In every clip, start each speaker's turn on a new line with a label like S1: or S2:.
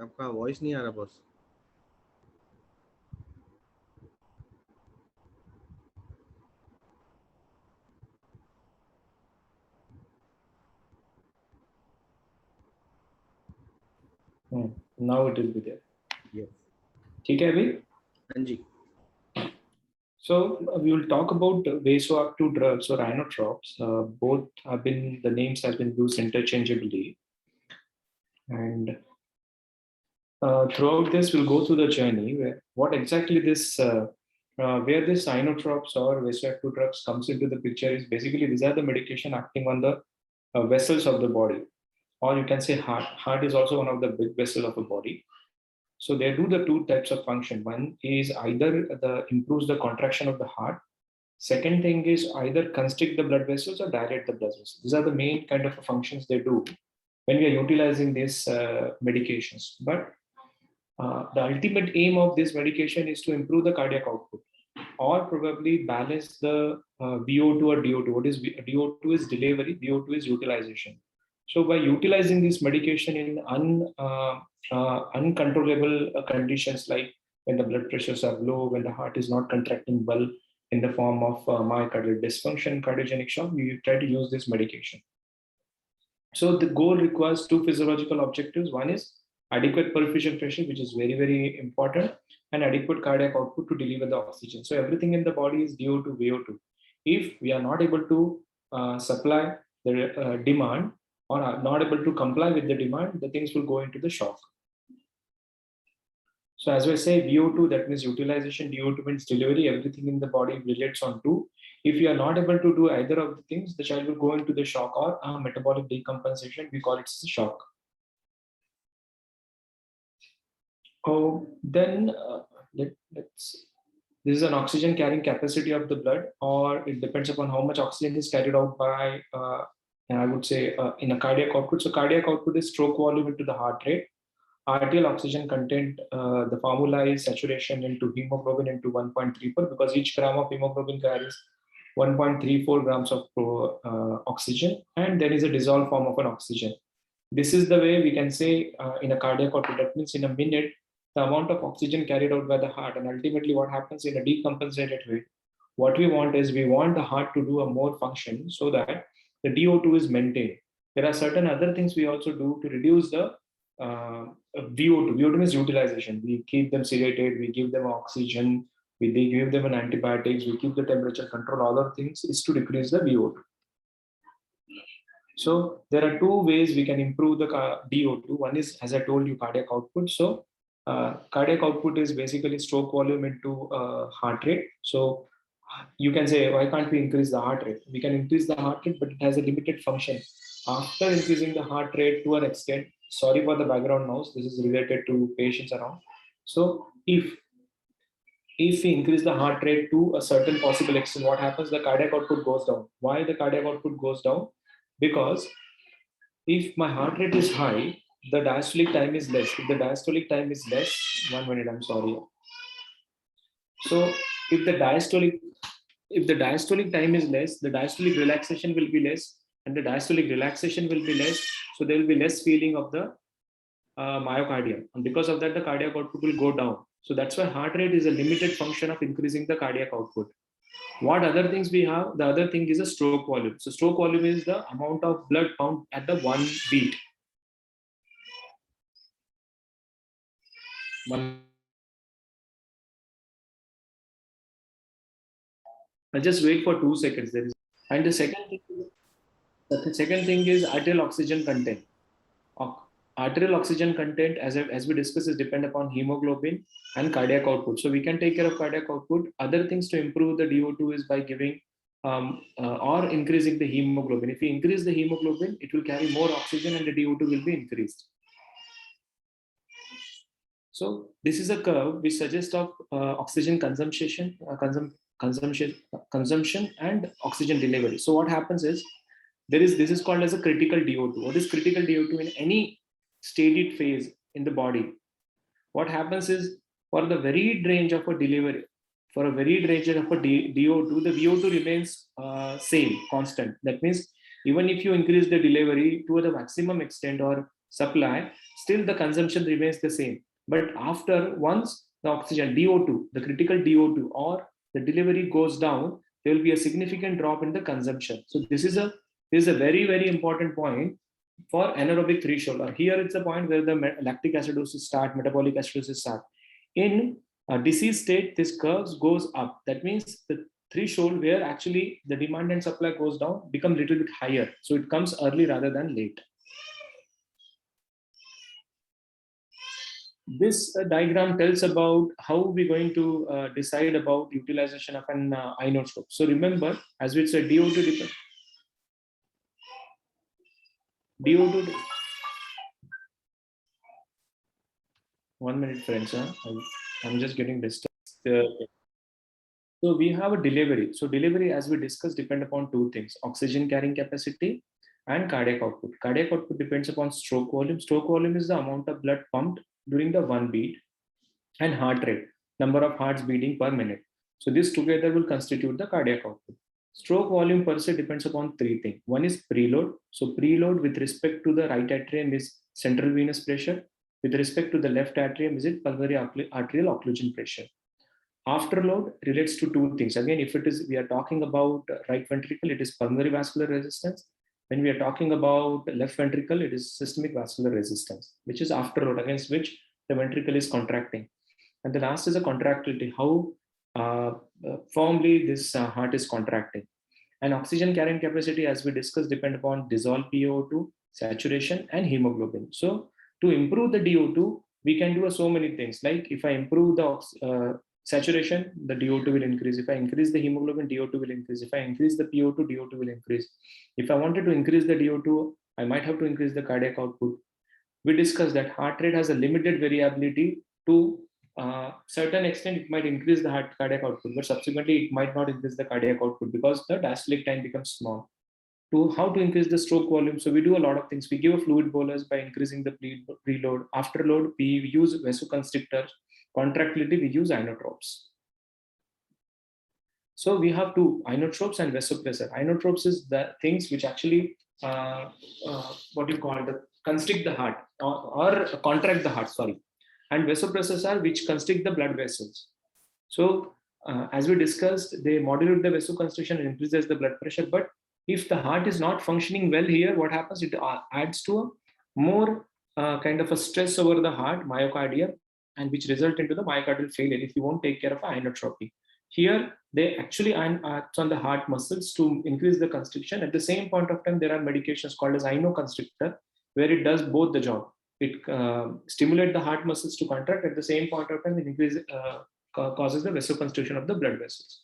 S1: आपका वॉइस नहीं आ रहा boss.
S2: Now it will be there.
S1: Yes.
S2: ठीक है अभी?
S1: हाँ जी.
S2: So we will talk about vasoactive drugs or inotropes. Both have been, the names have been used interchangeably, and throughout this we'll go through the journey where what exactly this where this inotropes or vasoactive drugs comes into the picture is basically these are the medication acting on the vessels of the body, or you can say heart. Heart is also one of the big vessel of the body. So they do the two types of function. One is either the improves the contraction of the heart. Second thing is either constrict the blood vessels or dilate the blood vessels. These are the main kind of functions they do when we are utilizing these medications. But the ultimate aim of this medication is to improve the cardiac output or probably balance the VO2 or DO2. What is DO2 is delivery, VO2 is utilization. So by utilizing this medication in uncontrollable conditions like when the blood pressures are low, when the heart is not contracting well in the form of myocardial dysfunction, cardiogenic shock, we try to use this medication. So the goal requires two physiological objectives. One is adequate perfusion pressure, which is very, very important, and adequate cardiac output to deliver the oxygen. So everything in the body is DO2, VO2. If we are not able to supply the demand or are not able to comply with the demand, the things will go into the shock. So as I say, VO2, that means utilization, DO2 means delivery, everything in the body relates on two. If you are not able to do either of the things, the child will go into the shock or metabolic decompensation. We call it shock. Then let's. This is an oxygen carrying capacity of the blood, or it depends upon how much oxygen is carried out by, I would say, in a cardiac output. So cardiac output is stroke volume into the heart rate. Arterial oxygen content, the formula is saturation into hemoglobin into 1.34 because each gram of hemoglobin carries 1.34 grams of oxygen, and there is a dissolved form of an oxygen. This is the way we can say in a cardiac output. That means in a minute, the amount of oxygen carried out by the heart, and ultimately what happens in a decompensated way. What we want is we want the heart to do a more function so that the DO2 is maintained. There are certain other things we also do to reduce the VO2. VO2 is utilization. We keep them sedated, we give them oxygen, we give them an antibiotics, we keep the temperature control. All of things is to decrease the VO2. So there are two ways we can improve the DO2. One is, as I told you, cardiac output. So cardiac output is basically stroke volume into heart rate. So you can say, why can't we increase the heart rate? We can increase the heart rate, but it has a limited function. After increasing the heart rate to an extent, sorry for the background noise, this is related to patients around. So if we increase the heart rate to a certain possible extent, what happens? The cardiac output goes down. Why the cardiac output goes down? Because if my heart rate is high, the diastolic time is less. If the diastolic time is less, 1 minute, I'm sorry. So if the diastolic time is less, the diastolic relaxation will be less, and the diastolic relaxation will be less. So there will be less feeling of the myocardium, and because of that, the cardiac output will go down. So that's why heart rate is a limited function of increasing the cardiac output. What other things we have? The other thing is a stroke volume. So stroke volume is the amount of blood pumped at the one beat. I just wait for 2 seconds. There is, and the second thing is arterial oxygen content. Arterial oxygen content, as we discussed, is depend upon hemoglobin and cardiac output. So we can take care of cardiac output. Other things to improve the DO2 is by giving or increasing the hemoglobin. If we increase the hemoglobin, it will carry more oxygen and the DO2 will be increased. So this is a curve which suggests of oxygen consumption and oxygen delivery. So what happens is this is called as a critical DO2. What is critical DO2 in any steady phase in the body? What happens is for the varied range of a delivery, for a varied range of a DO2, the VO2 remains same, constant. That means even if you increase the delivery to the maximum extent or supply, still the consumption remains the same. But after once the oxygen DO2, the critical DO2 or the delivery goes down, there will be a significant drop in the consumption. So this is a very, very important point for anaerobic threshold. Or here it's a point where the lactic acidosis start, metabolic acidosis start. In a disease state, this curve goes up. That means the threshold where actually the demand and supply goes down become a little bit higher. So it comes early rather than late. This diagram tells about how we're going to decide about utilization of an inotrope. So remember, as we said, DO2 DO2. 1 minute, friends. I'm just getting disturbed. So we have a delivery. So delivery, as we discussed, depend upon two things: oxygen carrying capacity and cardiac output. Cardiac output depends upon stroke volume. Stroke volume is the amount of blood pumped during the one beat, and heart rate, number of hearts beating per minute. So this together will constitute the cardiac output. Stroke volume per se depends upon three things. One is preload. So preload with respect to the right atrium is central venous pressure. With respect to the left atrium is it pulmonary arterial occlusion pressure. Afterload relates to two things. Again, if it is, we are talking about right ventricle, it is pulmonary vascular resistance. When we are talking about left ventricle, it is systemic vascular resistance, which is afterload, against which the ventricle is contracting. And the last is a contractility, how firmly this heart is contracting. And oxygen carrying capacity, as we discussed, depend upon dissolved PaO2, saturation, and hemoglobin. So to improve the DO2, we can do so many things. Like if I improve the saturation, the DO2 will increase. If I increase the hemoglobin, DO2 will increase. If I increase the PO2, DO2 will increase. If I wanted to increase the DO2, I might have to increase the cardiac output. We discussed that heart rate has a limited variability. To certain extent, it might increase the cardiac output, but subsequently it might not increase the cardiac output because the diastolic time becomes small. To how to increase the stroke volume? So we do a lot of things. We give a fluid bolus by increasing the preload. Afterload, we use vasoconstrictors. Contractility, we use inotropes. So we have two, inotropes and vasopressor. Inotropes is the things which actually what you call the constrict the heart or contract the heart, sorry. And vasopressors are which constrict the blood vessels. So as we discussed, they modulate the vasoconstriction and increases the blood pressure. But if the heart is not functioning well here, what happens? It adds to a more kind of a stress over the heart, myocardium, and which result into the myocardial failure if you won't take care of inotropy. Here, they actually act on the heart muscles to increase the constriction. At the same point of time, there are medications called as inoconstrictor, where it does both the job. It stimulates the heart muscles to contract. At the same point of time, it causes the vasoconstriction of the blood vessels.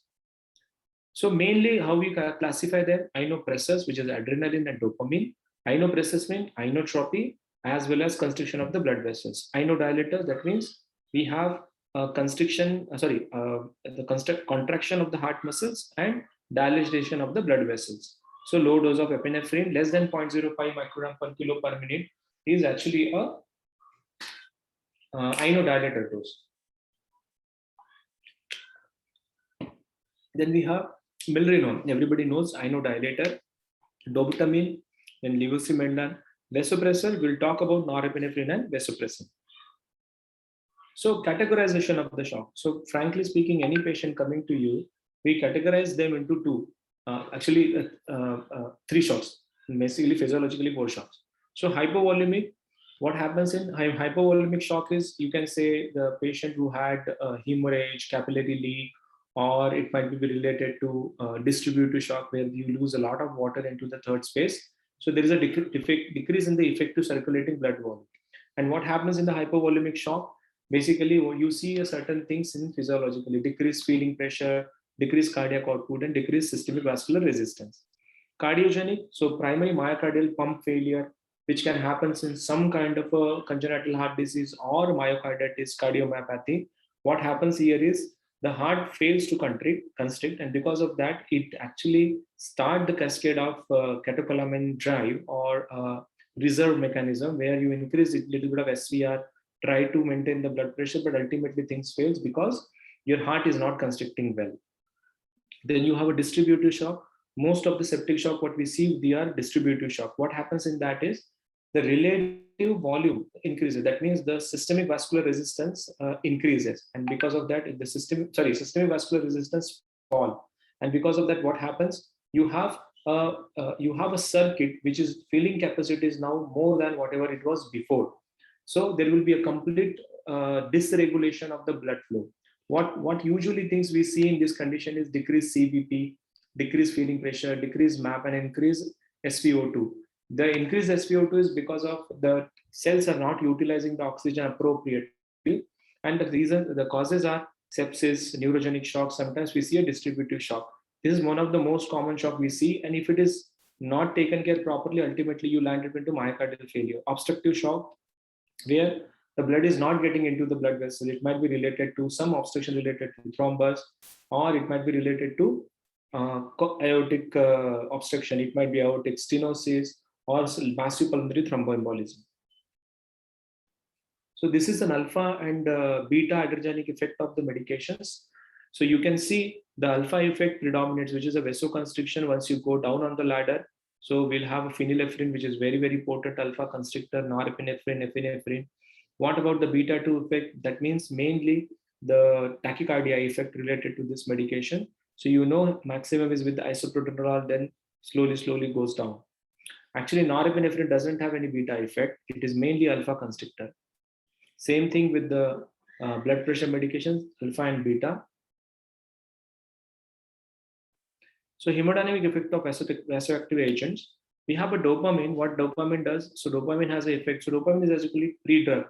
S2: So mainly how we classify them: inopressors, which is adrenaline and dopamine. Inopressors mean inotropy as well as constriction of the blood vessels. Inodilators, that means we have constriction, the contraction of the heart muscles and dilation of the blood vessels. So low dose of epinephrine, less than 0.05 microgram per kilo per minute, is actually a inodilator dose. Then we have milrinone. Everybody knows inodilator, dobutamine, then levosimendan. Vasopressor, we'll talk about norepinephrine and vasopressin. So categorization of the shock. So frankly speaking, any patient coming to you, we categorize them into two, three shocks, basically physiologically 4 shocks. So hypovolemic, what happens in hypovolemic shock is, you can say the patient who had hemorrhage, capillary leak, or it might be related to distributive shock where you lose a lot of water into the third space. So there is a decrease in the effective circulating blood volume. And what happens in the hypovolemic shock? Basically, you see a certain things in physiologically: decreased feeling pressure, decreased cardiac output, and decreased systemic vascular resistance. Cardiogenic, so primary myocardial pump failure, which can happen in some kind of a congenital heart disease or myocarditis, cardiomyopathy. What happens here is the heart fails to constrict, and because of that, it actually starts the cascade of catecholamine drive or reserve mechanism, where you increase a little bit of SVR, try to maintain the blood pressure, but ultimately things fails because your heart is not constricting well. Then you have a distributive shock. Most of the septic shock what we see, they are distributive shock. What happens in that is the relative volume increases. That means the systemic vascular resistance increases, and because of that, the systemic vascular resistance fall. And because of that, what happens? You have a circuit which is filling capacity is now more than whatever it was before. So there will be a complete dysregulation of the blood flow. What usually things we see in this condition is decreased CBP, decreased feeding pressure, decreased MAP, and increased SpO2. The increased SpO2 is because of the cells are not utilizing the oxygen appropriately, and the causes are sepsis, neurogenic shock. Sometimes we see a distributive shock. This is one of the most common shock we see, and if it is not taken care properly, ultimately you land it into myocardial failure, obstructive shock, where the blood is not getting into the blood vessel. It might be related to some obstruction related to thrombus, or it might be related to aortic obstruction. It might be aortic stenosis or massive pulmonary thromboembolism. So this is an alpha and beta adrenergic effect of the medications. So you can see the alpha effect predominates, which is a vasoconstriction once you go down on the ladder. So we'll have a phenylephrine, which is very, very potent alpha constrictor, norepinephrine, epinephrine. What about the beta 2 effect? That means mainly the tachycardia effect related to this medication. So you know maximum is with the isoproterenol, then slowly goes down. Actually, norepinephrine doesn't have any beta effect. It is mainly alpha constrictor. Same thing with the blood pressure medications, alpha and beta. So hemodynamic effect of vasoactive agents. We have a dopamine. What dopamine does? So dopamine has an effect. So dopamine is basically pre-drug.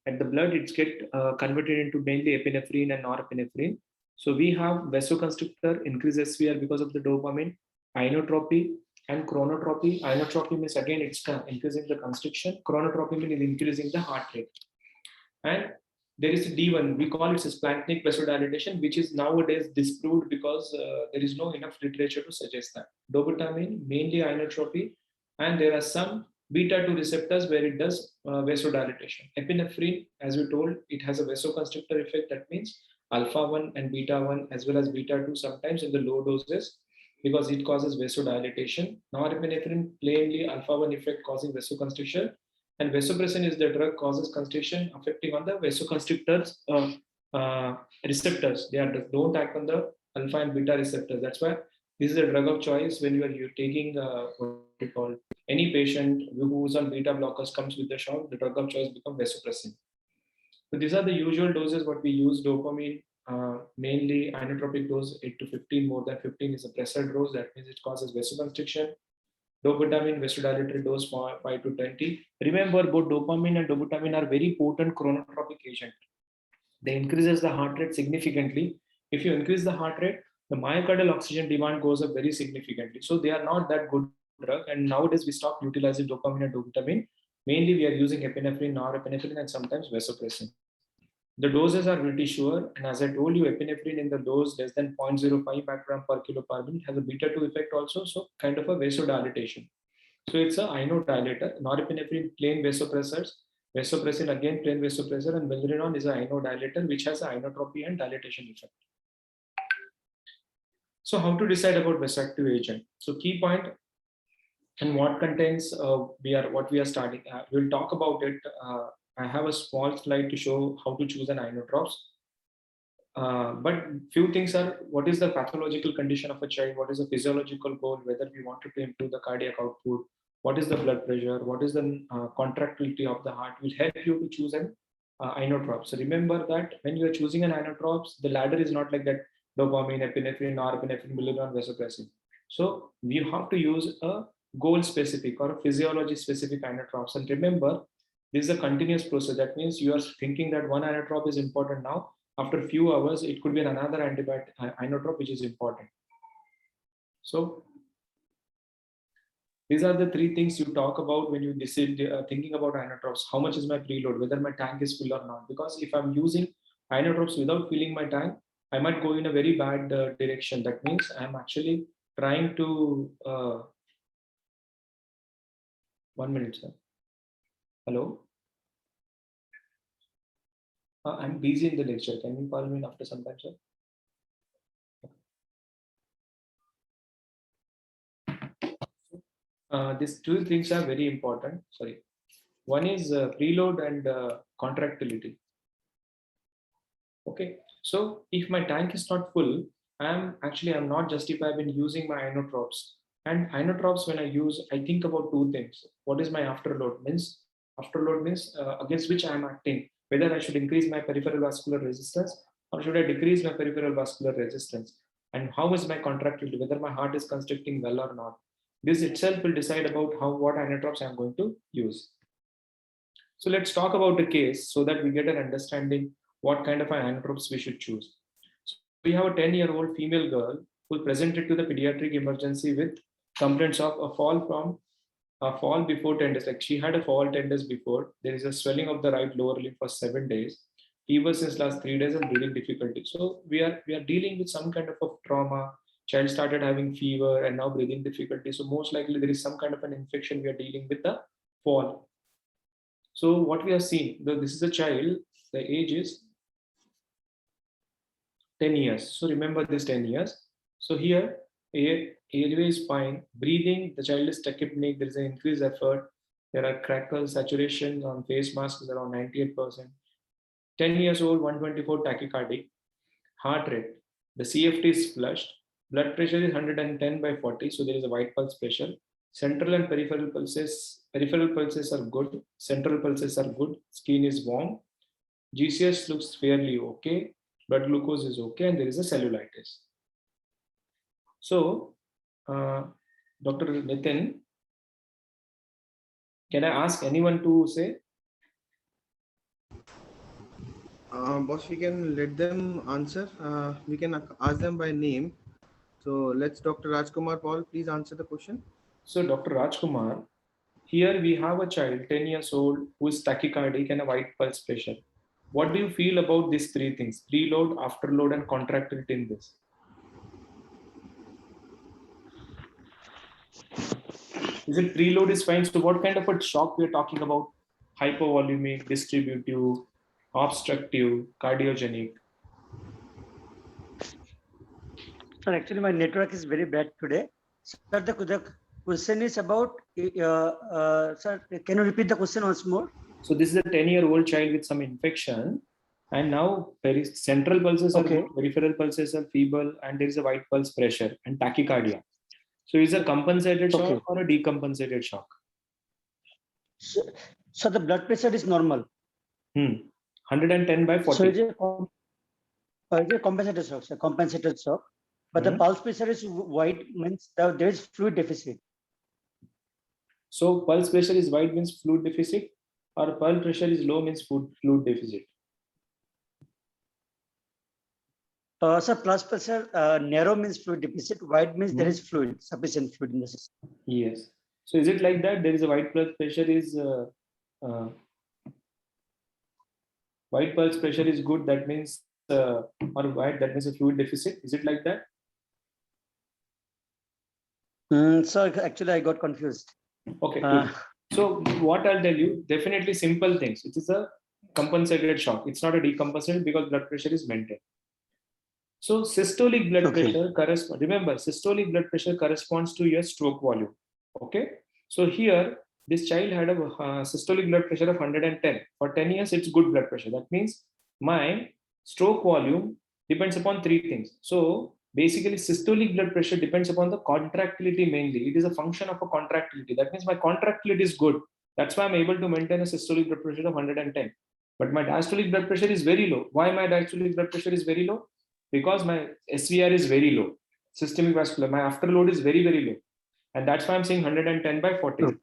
S2: At the blood, it's get converted into mainly epinephrine and norepinephrine. So we have vasoconstrictor, increased SVR because of the dopamine, inotropy and chronotropy. Inotropy means again it's increasing the constriction. Chronotropy means increasing the heart rate. And there is a D1, we call it splanchnic vasodilatation, which is nowadays disproved because there is no enough literature to suggest that. Dobutamine, mainly inotropy, and there are some beta 2 receptors where it does vasodilatation. Epinephrine, as we told, it has a vasoconstrictor effect. That means alpha 1 and beta 1 as well as beta 2 sometimes in the low doses because it causes vasodilatation. Norepinephrine, plainly alpha 1 effect causing vasoconstriction. And vasopressin is the drug causes constriction affecting on the vasoconstrictors receptors. They don't act on the alpha and beta receptors. That's why this is a drug of choice when you're taking what we call any patient who's on beta blockers comes with the shock. The drug of choice becomes vasopressin. So these are the usual doses what we use. Dopamine, mainly inotropic dose 8 to 15. More than 15 is a pressure dose. That means it causes vasoconstriction. Dobutamine vasodilator dose 5 to 20. Remember, both dopamine and dobutamine are very potent chronotropic agent. They increases the heart rate significantly. If you increase the heart rate, the myocardial oxygen demand goes up very significantly. So they are not that good drug. And nowadays we stop utilizing dopamine and dobutamine. Mainly we are using epinephrine, norepinephrine, and sometimes vasopressin. The doses are pretty sure, and as I told you, epinephrine in the dose less than 0.05 microgram per kilo per minute has a beta 2 effect also, so kind of a vasodilatation. So it's a inodilator. Norepinephrine, plain vasopressors. Vasopressin, again plain vasopressor, and milrinone is an inodilator which has an inotropy and dilatation effect. So how to decide about vasoactive agent? So key point and what contains what we are starting. We'll talk about it. I have a small slide to show how to choose an inotrops. But few things are, what is the pathological condition of a child? What is the physiological goal? Whether we wanted to improve the cardiac output? What is the blood pressure? What is the contractility of the heart? Will help you to choose an inotrops. So remember that when you are choosing an inotrops, the ladder is not like that dopamine, epinephrine, norepinephrine, milrinone, vasopressin. So we have to use a goal specific or a physiology specific inotrops. And remember, this is a continuous process. That means you are thinking that one inotrop is important now. After a few hours, it could be another antibiotic inotrop which is important. So these are the three things you talk about when you decide thinking about inotrops. How much is my preload? Whether my tank is full or not? Because if I'm using inotrops without filling my tank, I might go in a very bad direction. That means I'm actually trying to. 1 minute, sir. Hello. I'm busy in the lecture. Can you call me after some time, sir? These two things are very important. Sorry. One is preload and contractility. Okay, so if my tank is not full, I'm not justified in using my inotropes. And inotropes, when I use, I think about two things. What is my afterload? Afterload means against which I am acting. Whether I should increase my peripheral vascular resistance or should I decrease my peripheral vascular resistance? And how is my contractility? Whether my heart is constricting well or not. This itself will decide about what inotropes I am going to use. So let's talk about the case so that we get an understanding what kind of inotropes we should choose. So we have a 10-year-old female girl who presented to the pediatric emergency with complaints of a fall before 10 days. Like she had a fall 10 days before. There is a swelling of the right lower limb for 7 days, fever since last 3 days, and breathing difficulty. So we are dealing with some kind of a trauma. Child started having fever and now breathing difficulty. So most likely there is some kind of an infection. We are dealing with the fall. So what we have seen, this is a child, the age is 10 years. So remember this 10 years. So here, airway is fine. Breathing, the child is tachypneic. There is an increased effort. There are crackles, saturation on face mask is around 98%. 10 years old, 124 tachycardic. Heart rate, the CFT is flushed. Blood pressure is 110/40. So there is a white pulse pressure. Central and peripheral pulses are good. Central pulses are good. Skin is warm. GCS looks fairly okay. Blood glucose is okay, and there is a cellulitis. So, Dr. Nitin, can I ask anyone to say?
S1: Boss, we can let them answer. We can ask them by name. So let's Dr. Rajkumar Paul, please answer the question.
S2: So Dr. Rajkumar, here we have a child, 10 years old, who is tachycardic and a white pulse pressure. What do you feel about these three things, preload, afterload, and contractility in this? Is it preload is fine? So what kind of a shock we are talking about? Hypovolemic, distributive, obstructive, cardiogenic?
S3: Sir, actually my network is very bad today. Sir, the question is about, sir, can you repeat the question once more?
S2: So this is a 10-year-old child with some infection, and now central pulses are good, peripheral pulses are feeble, and there is a white pulse pressure and tachycardia. So is a compensated shock or a decompensated shock?
S3: So the blood pressure is normal.
S2: 110/40.
S3: So it's a compensated shock, sir, compensated shock. But the pulse pressure is white, means there is fluid deficit.
S2: So pulse pressure is white means fluid deficit, or pulse pressure is low means fluid deficit?
S3: Sir, pulse pressure narrow means fluid deficit, wide means there is fluid, sufficient fluid in the system.
S2: Yes. So is it like that? There is a white pulse pressure is white pulse pressure is good. That means or white, that means a fluid deficit. Is it like that?
S3: So actually I got confused.
S2: Okay. So what I'll tell you, definitely simple things. It is a compensated shock. It's not a decompensated because blood pressure is maintained. So systolic blood pressure corresponds. Remember, systolic blood pressure corresponds to your stroke volume. Okay. So here, this child had a systolic blood pressure of 110. For 10 years, it's good blood pressure. That means my stroke volume depends upon three things. So basically, systolic blood pressure depends upon the contractility mainly. It is a function of a contractility. That means my contractility is good. That's why I'm able to maintain a systolic blood pressure of 110. But my diastolic blood pressure is very low. Why my diastolic blood pressure is very low? Because my SVR is very low. Systemic vascular, my afterload is very, very low. And that's why I'm saying 110/40.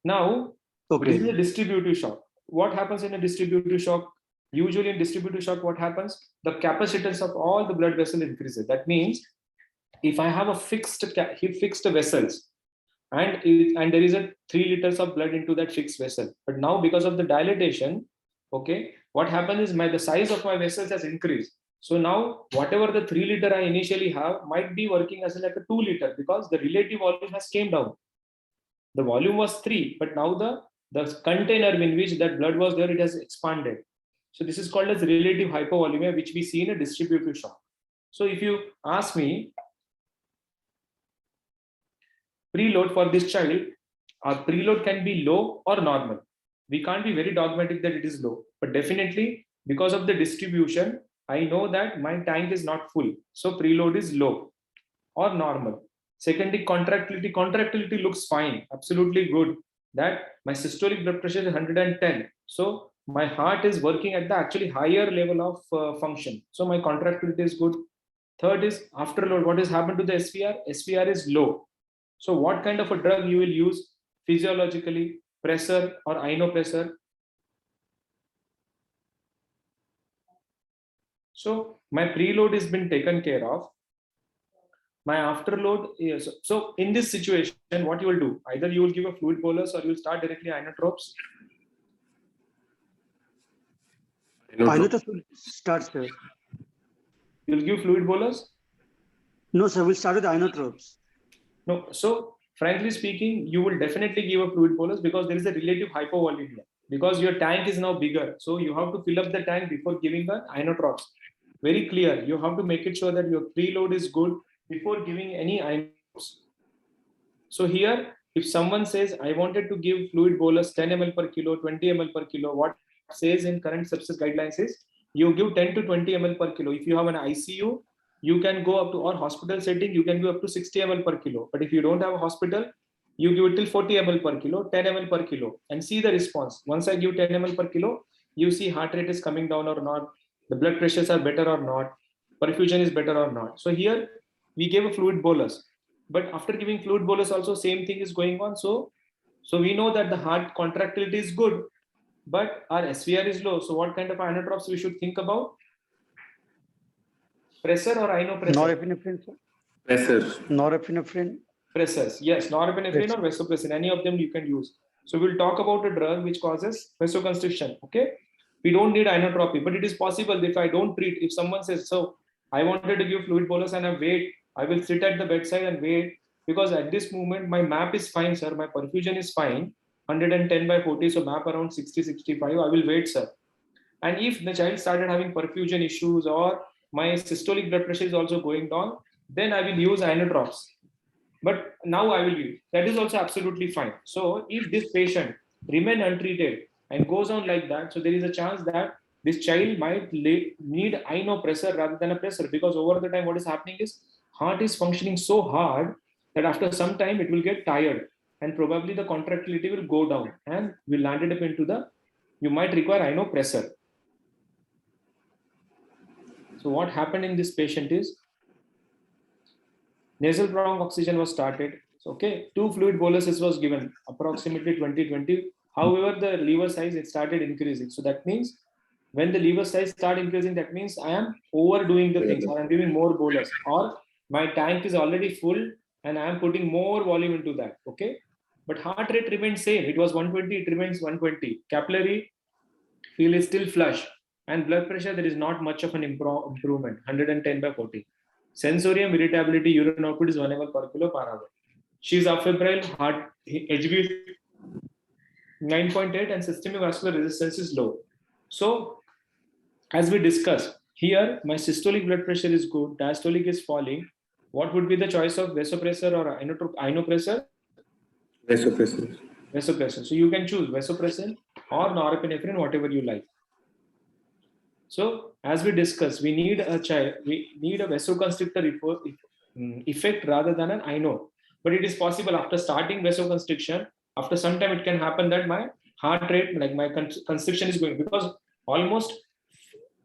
S2: Now, this is a distributive shock. What happens in a distributive shock? Usually in distributive shock, what happens? The capacitance of all the blood vessel increases. That means if I have a fixed vessels and there is a 3 liters of blood into that fixed vessel, but now because of the dilatation, okay, what happens is the size of my vessels has increased. So now whatever the 3 liter I initially have might be working as like a 2 liter because the relative volume has came down. The volume was 3, but now the container in which that blood was there, it has expanded. So this is called as relative hypovolemia, which we see in a distributive shock. So if you ask me, preload for this child, our preload can be low or normal. we can't be very dogmatic that it is low, but definitely because of the distribution, I know that my tank is not full. So preload is low or normal. Secondly, contractility. Contractility looks fine, absolutely good. That my systolic blood pressure is 110. So my heart is working at the actually higher level of function. So my contractility is good. Third is afterload. What has happened to the SVR? SVR is low. So what kind of a drug you will use physiologically? Pressor or inopressor? So my preload has been taken care of. My afterload is, so in this situation, what you will do? Either you will give a fluid bolus or you will start directly inotropes.
S3: Inotropes will start, sir.
S2: You will give fluid bolus?
S3: No, sir, we'll start with inotropes.
S2: No. So frankly speaking, you will definitely give a fluid bolus because there is a relative hypovolemia. Because your tank is now bigger. So you have to fill up the tank before giving the inotropes. Very clear. You have to make it sure that your preload is good before giving any inotropes. So here, if someone says, I wanted to give fluid bolus 10 ml per kilo, 20 ml per kilo, what says in current sepsis guidelines is you give 10 to 20 ml per kilo. If you have an ICU, you can go up to, or hospital setting, you can go up to 60 ml per kilo. But if you don't have a hospital, you give it till 40 ml per kilo, 10 ml per kilo, and see the response. Once I give 10 ml per kilo, you see heart rate is coming down or not, the blood pressures are better or not, perfusion is better or not. So here we gave a fluid bolus. But after giving fluid bolus also same thing is going on. So we know that the heart contractility is good, but our SVR is low. So what kind of inotropes we should think about? Pressor or inopressor?
S3: Norepinephrine, sir.
S4: Pressor.
S3: Norepinephrine.
S2: Pressors. Yes, norepinephrine or vasopressin. Any of them you can use. So we'll talk about a drug which causes vasoconstriction. Okay. We don't need inotropy, but it is possible if I don't treat, if someone says, so I wanted to give fluid bolus and I wait, I will sit at the bedside and wait, because at this moment my MAP is fine, sir. My perfusion is fine, 110 by 40, so MAP around 60, 65. I will wait, sir. And if the child started having perfusion issues or my systolic blood pressure is also going down, then I will use inotropes. But now I will use. That is also absolutely fine. So if this patient remain untreated and goes on like that, so there is a chance that this child might need inopressor rather than a pressor, because over the time what is happening is heart is functioning so hard that after some time it will get tired and probably the contractility will go down and will land it up into the, you might require inopressor. So what happened in this patient is nasal prong oxygen was started. So, okay, 2 fluid boluses was given approximately 2020. However, the lever size, it started increasing. So that means when the lever size start increasing, that means I am overdoing the things. I am giving more bolus, or my tank is already full and I am putting more volume into that. Okay, but heart rate remains same. It was 120, it remains 120. Capillary field is still flush, and blood pressure, there is not much of an improvement, 110 by 40. Sensorium, irritability, urine output is 1 ml per kilo per hour. She is afebrile, heart HB 9.8, and systemic vascular resistance is low. So, as we discussed, here my systolic blood pressure is good, diastolic is falling. What would be the choice of vasopressor or inopressor?
S4: Vasopressor.
S2: Vasopressor. So you can choose vasopressin or norepinephrine, whatever you like. So as we discussed, we need a vasoconstrictor effect rather than an ino. But it is possible after starting vasoconstriction, after some time it can happen that my heart rate, like my constriction is going, because almost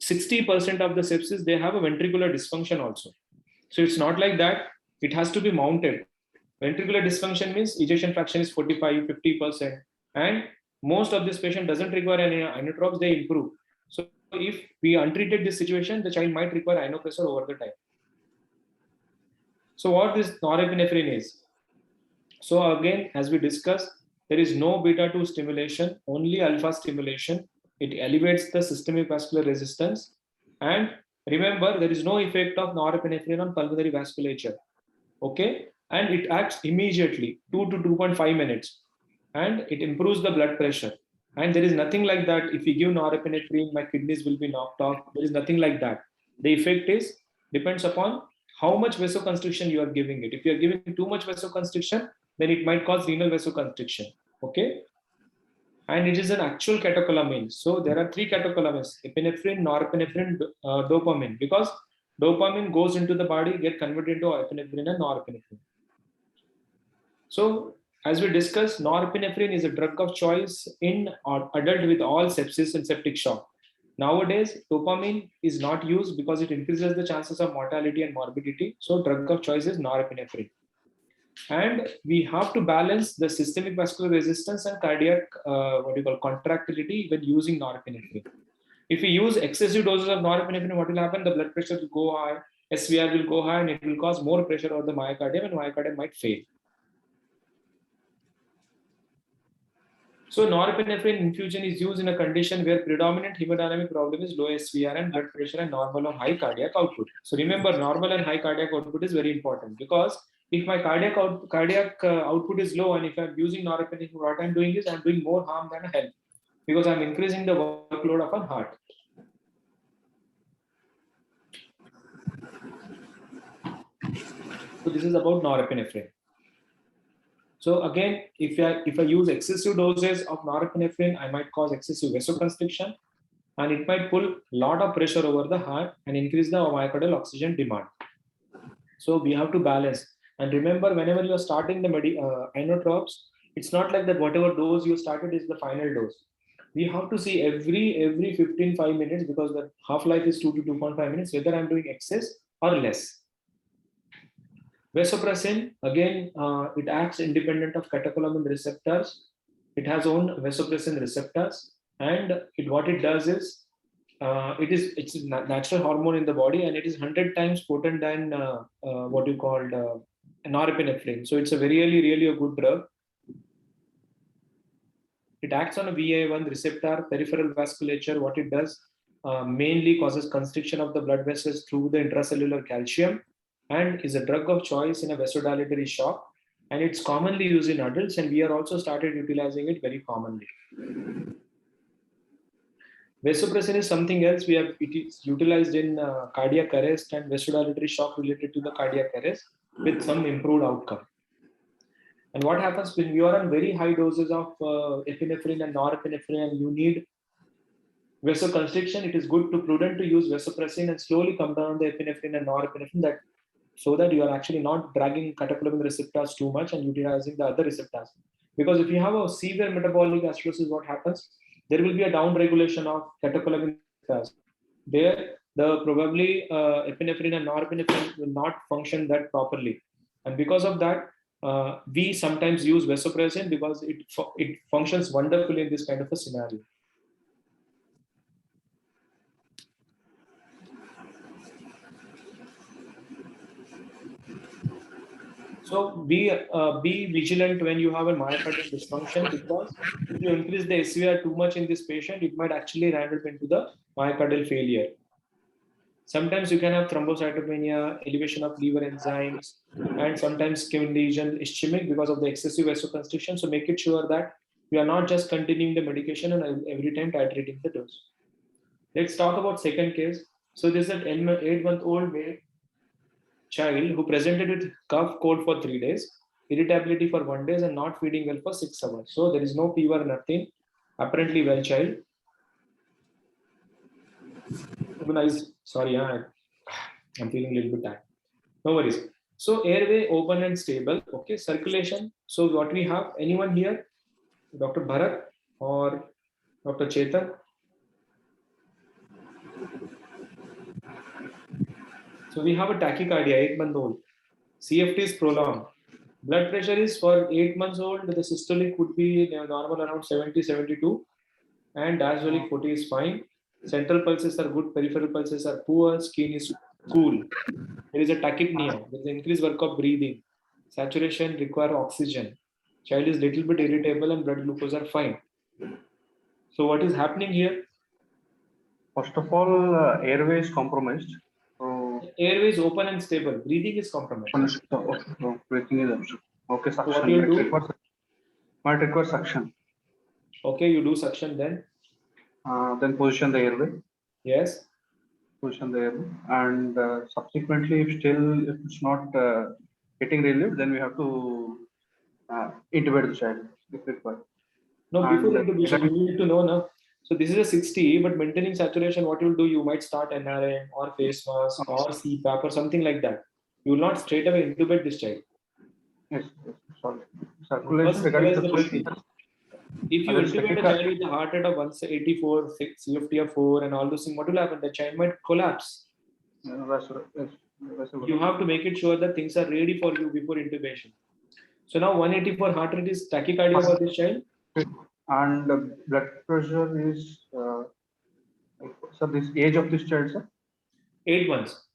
S2: 60% of the sepsis, they have a ventricular dysfunction also. So it's not like that, it has to be mounted. Ventricular dysfunction means ejection fraction is 45, 50%. And most of this patient doesn't require any inotropes, they improve. So if we untreated this situation, the child might require inopressor over the time. So what this norepinephrine is? So again, as we discussed, there is no beta-2 stimulation, only alpha stimulation. It elevates the systemic vascular resistance. And remember, there is no effect of norepinephrine on pulmonary vasculature. Okay, and it acts immediately, 2 to 2.5 minutes, and it improves the blood pressure. And there is nothing like that. If we give norepinephrine, my kidneys will be knocked off. There is nothing like that. The effect is depends upon how much vasoconstriction you are giving it. If you are giving too much vasoconstriction, then it might cause renal vasoconstriction. Okay. and it is an actual catecholamine. So there are three catecholamines: epinephrine, norepinephrine, dopamine, because dopamine goes into the body, get converted into epinephrine and norepinephrine. So as we discussed, norepinephrine is a drug of choice in adult with all sepsis and septic shock. Nowadays, dopamine is not used because it increases the chances of mortality and morbidity. So drug of choice is norepinephrine. And we have to balance the systemic vascular resistance and cardiac contractility when using norepinephrine. If we use excessive doses of norepinephrine, what will happen? The blood pressure will go high, SVR will go high, and it will cause more pressure over the myocardium, and myocardium might fail. So norepinephrine infusion is used in a condition where predominant hemodynamic problem is low SVR and blood pressure and normal or high cardiac output. So remember, normal and high cardiac output is very important, because if my cardiac output is low and if I'm using norepinephrine, what I'm doing is I'm doing more harm than help, because I'm increasing the workload of a heart. So this is about norepinephrine. So again, if I use excessive doses of norepinephrine, I might cause excessive vasoconstriction, and it might pull a lot of pressure over the heart and increase the myocardial oxygen demand. So we have to balance. And remember, whenever you are starting the inotropes, it's not like that whatever dose you started is the final dose. We have to see every 15 minutes, because the half-life is 2 to 2.5 minutes, whether I'm doing excess or less. Vasopressin, again, it acts independent of catecholamine receptors. It has own vasopressin receptors, and what it does is, it's a natural hormone in the body, and it is 100 times potent than norepinephrine. So it's a really a good drug. It acts on a VA1 receptor, peripheral vasculature. What it does mainly causes constriction of the blood vessels through the intracellular calcium, and is a drug of choice in a vasodilatory shock. And it's commonly used in adults, and we are also started utilizing it very commonly. Vasopressin is something else. It is utilized in cardiac arrest and vasodilatory shock related to the cardiac arrest with some improved outcome. And what happens when you are on very high doses of epinephrine and norepinephrine and you need vasoconstriction, it is prudent to use vasopressin and slowly come down the epinephrine and norepinephrine, so that you are actually not dragging catecholamine receptors too much and utilizing the other receptors. Because if you have a severe metabolic acidosis, what happens? There will be a down regulation of catecholamine receptors. There, probably epinephrine and norepinephrine will not function that properly, and because of that, we sometimes use vasopressin because it functions wonderfully in this kind of a scenario. So be vigilant when you have a myocardial dysfunction, because if you increase the SVR too much in this patient, it might actually result into the myocardial failure. Sometimes you can have thrombocytopenia, elevation of liver enzymes, and sometimes skin lesion, ischemic, because of the excessive vasoconstriction. So make it sure that you are not just continuing the medication and every time titrating the dose. Let's talk about second case. So this is an 8-month-old male child who presented with cough, cold for 3 days, irritability for 1 day, and not feeding well for 6 hours. So there is no fever, nothing. Apparently well child. Sorry, I'm feeling a little bit tired. No worries. So airway open and stable. Okay, circulation. So what we have, anyone here? Dr. Bharat or Dr. Chetan? So we have a tachycardia, 8-month-old. CFT is prolonged. Blood pressure is for 8 months old. The systolic would be normal around 70, 72. And diastolic 40 is fine. Central pulses are good. Peripheral pulses are poor. Skin is cool. There is a tachypnea. There is increased work of breathing. Saturation require oxygen. Child is little bit irritable and blood glucose are fine. So what is happening here?
S5: First of all, airway is compromised.
S2: Airway is open and stable. Breathing is compromised.
S5: Breathing is obstructed. Okay, suction.
S2: So what do you do?
S5: Might require suction.
S2: Okay, you do suction then.
S5: Then position the airway.
S2: Yes.
S5: Position the airway, and subsequently, if it's not getting relieved, then we have to intubate the child if required.
S2: No,
S5: And
S2: before intubation, you need to know now. So this is a 60, but maintaining saturation, what you'll do, you might start NRM or face mask or CPAP or something like that. You will not straight away intubate this child.
S5: Yes, sorry. Circulation
S2: First,
S5: regarding
S2: stabilize the
S5: circulation.
S2: breathing. If you
S5: That's
S2: intubate a
S5: technical.
S2: child with a heart rate of 184, CFT of 4, and all those things, what will happen? The child might collapse. You have to make it sure that things are ready for you before intubation. So now 184 heart rate is tachycardia for this child.
S5: And blood pressure is, so this age of this child, sir?
S2: 8 months.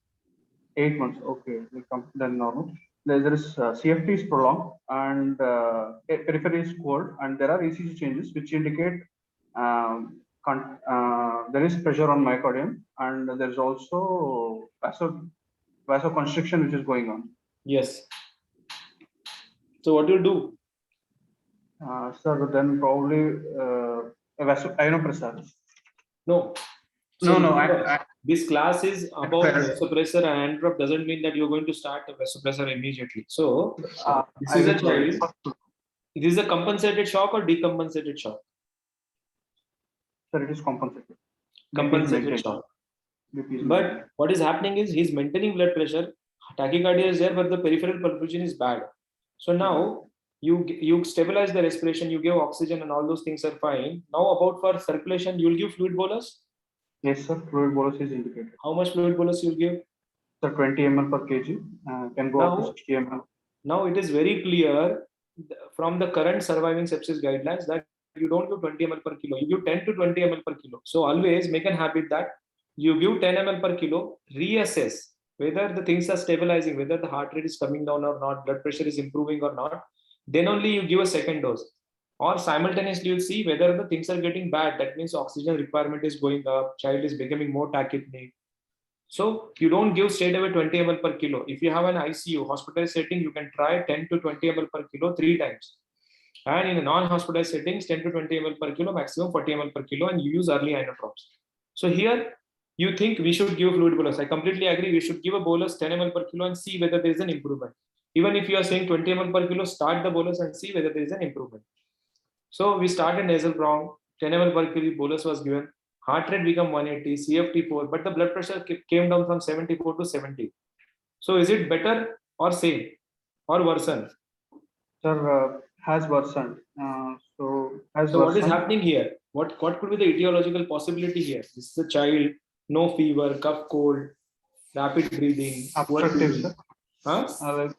S5: 8 months. Okay, we come then normal. There is CFT is prolonged and periphery is cold, and there are ECG changes which indicate there is pressure on myocardium, and there is also vasoconstriction which is going on.
S2: Yes. So what do you do?
S5: Sir, then probably ionopressor.
S2: No.
S5: No,
S2: So
S5: no,
S2: remember, this class is about
S5: Correct.
S2: vasopressor and androp doesn't mean that you're going to start a vasopressor immediately. So this
S5: I
S2: is a
S5: will-
S2: child. This is a compensated shock or decompensated shock?
S5: Sir, it is compensated.
S2: Compensated shock.
S5: BP is
S2: But what is happening is he's maintaining blood pressure. Tachycardia is there, but the peripheral perfusion is bad. So now you stabilize the respiration, you give oxygen, and all those things are fine. Now about for circulation, you'll give fluid bolus.
S5: Yes, sir. Fluid bolus is indicated.
S2: How much fluid bolus you'll give?
S5: Sir, 20 ml per kg can go up to
S2: Now-
S5: 60 ml.
S2: Now it is very clear from the current surviving sepsis guidelines that you don't give 20 ml per kilo, you give 10 to 20 ml per kilo. So always make a habit that you give 10 ml per kilo, reassess whether the things are stabilizing, whether the heart rate is coming down or not, blood pressure is improving or not. Then only you give a second dose. Or simultaneously you'll see whether the things are getting bad. That means oxygen requirement is going up, child is becoming more tachypneic. So you don't give straight away 20 ml per kilo. If you have an ICU hospitalized setting, you can try 10 to 20 ml per kilo 3 times. And in a non-hospitalized settings, 10 to 20 ml per kilo, maximum 40 ml per kilo, and you use early inotropes. So here you think we should give fluid bolus. I completely agree. We should give a bolus 10 ml per kilo and see whether there is an improvement. Even if you are saying 20 ml per kilo, start the bolus and see whether there is an improvement. So we started nasal prong, 10 ml per kilo bolus was given. Heart rate become 180, CFT 4, but the blood pressure came down from 74 to 70. So is it better or same or worsen?
S5: Sir, has worsened. So has
S2: So what is
S5: worsened.
S2: happening here? What could be the etiological possibility here? This is a child, no fever, cough, cold, rapid breathing, poor
S5: Obstructive,
S2: breathing.
S5: sir.
S2: Huh?
S5: Like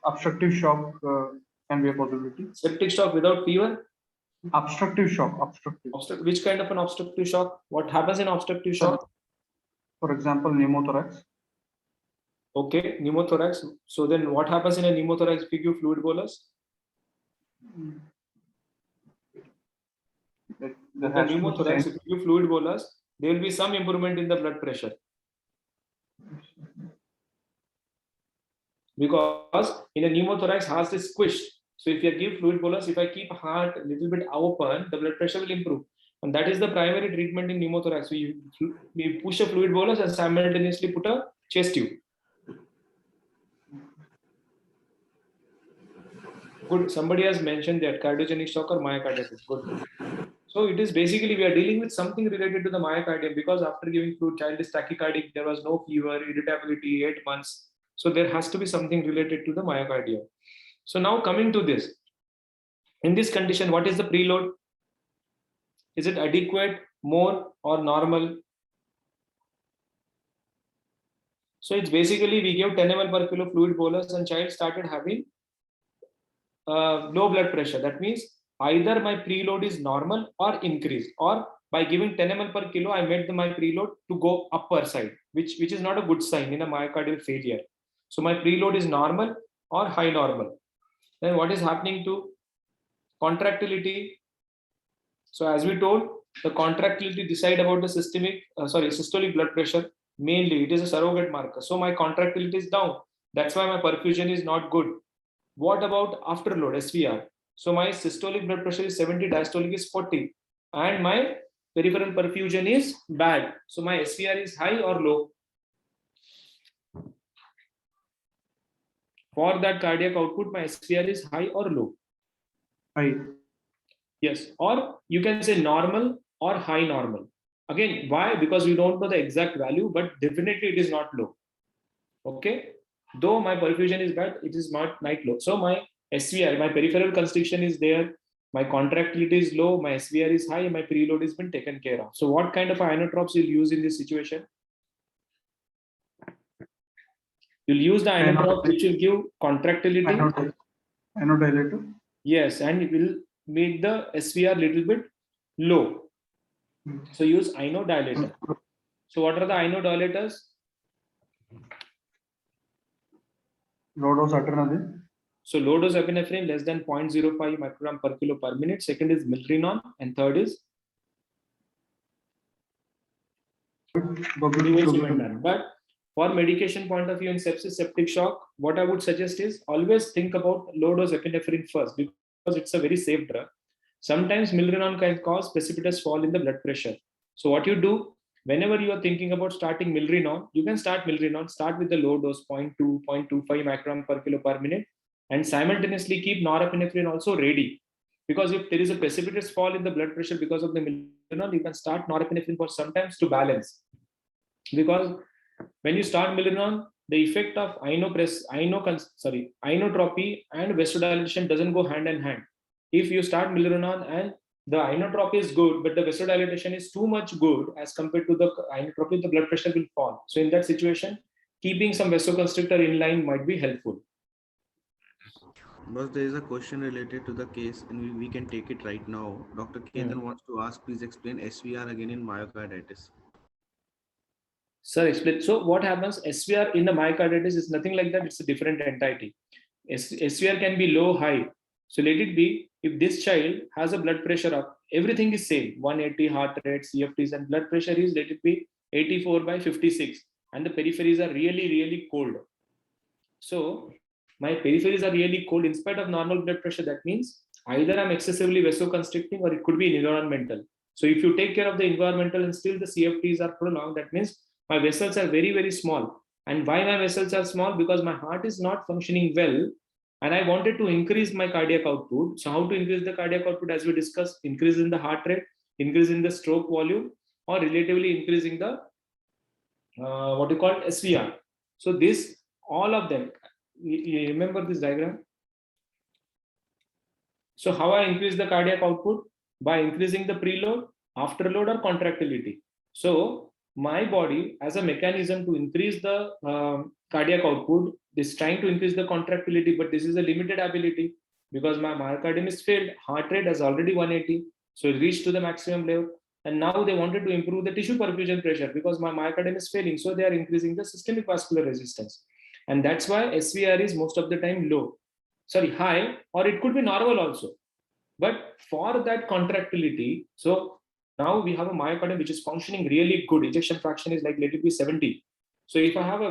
S5: obstructive shock can be a possibility.
S2: Septic shock without fever?
S5: Obstructive shock. Obstructive.
S2: Which kind of an obstructive shock? What happens in obstructive shock?
S5: For example, pneumothorax.
S2: Okay, pneumothorax. So then what happens in a pneumothorax if you give fluid bolus?
S5: There
S2: The
S5: has to be
S2: pneumothorax,
S5: sense-
S2: if you give fluid bolus, there will be some improvement in the blood pressure. Because in a pneumothorax, heart is squished. So if you give fluid bolus, if I keep heart a little bit open, the blood pressure will improve. And that is the primary treatment in pneumothorax. So you push a fluid bolus and simultaneously put a chest tube. Good. Somebody has mentioned that cardiogenic shock or myocarditis. Good. So it is basically we are dealing with something related to the myocardium because after giving fluid, child is tachycardic, there was no fever, irritability, 8 months. So there has to be something related to the myocardium. So now coming to this, in this condition, what is the preload? Is it adequate, more or normal? So it's basically we gave 10 ml per kilo fluid bolus and child started having low blood pressure. That means either my preload is normal or increased, or by giving 10 ml per kilo, I made my preload to go upper side, which is not a good sign in a myocardial failure. So my preload is normal or high normal. Then what is happening to contractility? So as we told, the contractility decide about the systolic blood pressure. Mainly, it is a surrogate marker. So my contractility is down. That's why my perfusion is not good. What about afterload, SVR? So my systolic blood pressure is 70, diastolic is 40, and my peripheral perfusion is bad. So my SVR is high or low? For that cardiac output, my SVR is high or low?
S5: High.
S2: Yes, or you can say normal or high normal. Again, why? Because we don't know the exact value, but definitely it is not low. Okay, though my perfusion is bad, it is not low. So my SVR, my peripheral constriction is there, my contractility is low, my SVR is high, my preload has been taken care of. So what kind of inotrops you'll use in this situation? You'll use the inotrop which will give contractility.
S5: Inodilator.
S2: Yes, and it will make the SVR little bit low. So use inodilator. So what are the inodilators?
S5: Low dose adrenaline.
S2: So low dose epinephrine less than 0.05 microgram per kilo per minute. Second is milrinone, and third is levosimendan. But for medication point of view in sepsis, septic shock, what I would suggest is always think about low dose epinephrine first, because it's a very safe drug. Sometimes milrinone can cause precipitous fall in the blood pressure. So what you do, whenever you are thinking about starting milrinone, you can start milrinone, start with the low dose 0.2, 0.25 microgram per kilo per minute, and simultaneously keep norepinephrine also ready. Because if there is a precipitous fall in the blood pressure because of the milrinone, you can start norepinephrine for sometimes to balance. Because when you start milrinone, the effect of inotropy and vasodilation doesn't go hand in hand. If you start milrinone and the inotropy is good, but the vasodilation is too much good as compared to the inotropy, the blood pressure will fall. So in that situation, keeping some vasoconstrictor in line might be helpful.
S1: But there is a question related to the case, and we can take it right now. Dr. Ketan wants to ask, please explain SVR again in myocarditis.
S2: Sir, explain. So what happens? SVR in the myocarditis is nothing like that. It's a different entity. SVR can be low, high. So let it be, if this child has a blood pressure up, everything is same, 180 heart rate, CFTs, and blood pressure is, let it be 84/56. And the peripheries are really, really cold. So my peripheries are really cold in spite of normal blood pressure. That means either I'm excessively vasoconstricting or it could be environmental. So if you take care of the environmental and still the CFTs are prolonged, that means my vessels are very, very small. And why my vessels are small? Because my heart is not functioning well. And I wanted to increase my cardiac output. So how to increase the cardiac output? As we discussed, increase in the heart rate, increase in the stroke volume, or relatively increasing the what you call SVR. So this, all of them, you remember this diagram? So how I increase the cardiac output? By increasing the preload, afterload, or contractility. So my body, as a mechanism to increase the cardiac output, is trying to increase the contractility, but this is a limited ability because my myocardium is failed. Heart rate is already 180, so it reached to the maximum level. And now they wanted to improve the tissue perfusion pressure because my myocardium is failing, so they are increasing the systemic vascular resistance. And that's why SVR is most of the time low, sorry, high, or it could be normal also. But for that contractility, so now we have a myocardium which is functioning really good. Ejection fraction is like, let it be 70. So if I have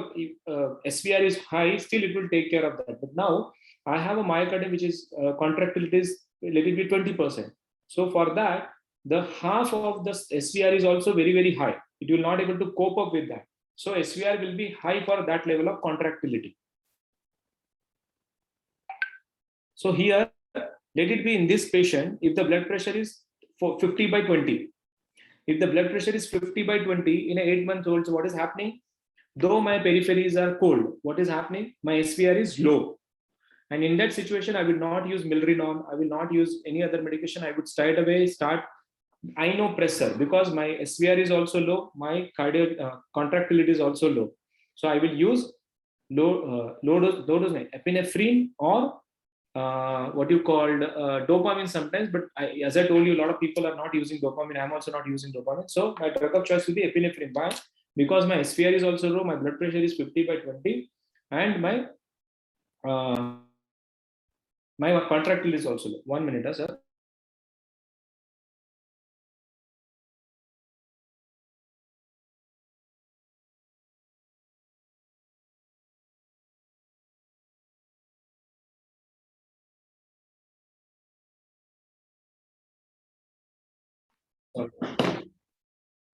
S2: SVR is high, still it will take care of that. But now I have a myocardium which is contractility is, let it be 20%. So for that, the half of the SVR is also very, very high. It will not able to cope up with that. So SVR will be high for that level of contractility. So here, let it be in this patient, if the blood pressure is 50/20. If the blood pressure is 50/20 in an 8-month-old, so what is happening? Though my peripheries are cold, what is happening? My SVR is low. And in that situation, I will not use milrinone. I will not use any other medication. I would straight away start inopressor because my SVR is also low. My cardiac contractility is also low. So I will use low dose epinephrine or what you called dopamine sometimes, but as I told you, a lot of people are not using dopamine. I'm also not using dopamine. So my drug of choice will be epinephrine. Why? Because my SVR is also low, my blood pressure is 50/20, and my contractility is also low. 1 minute, sir.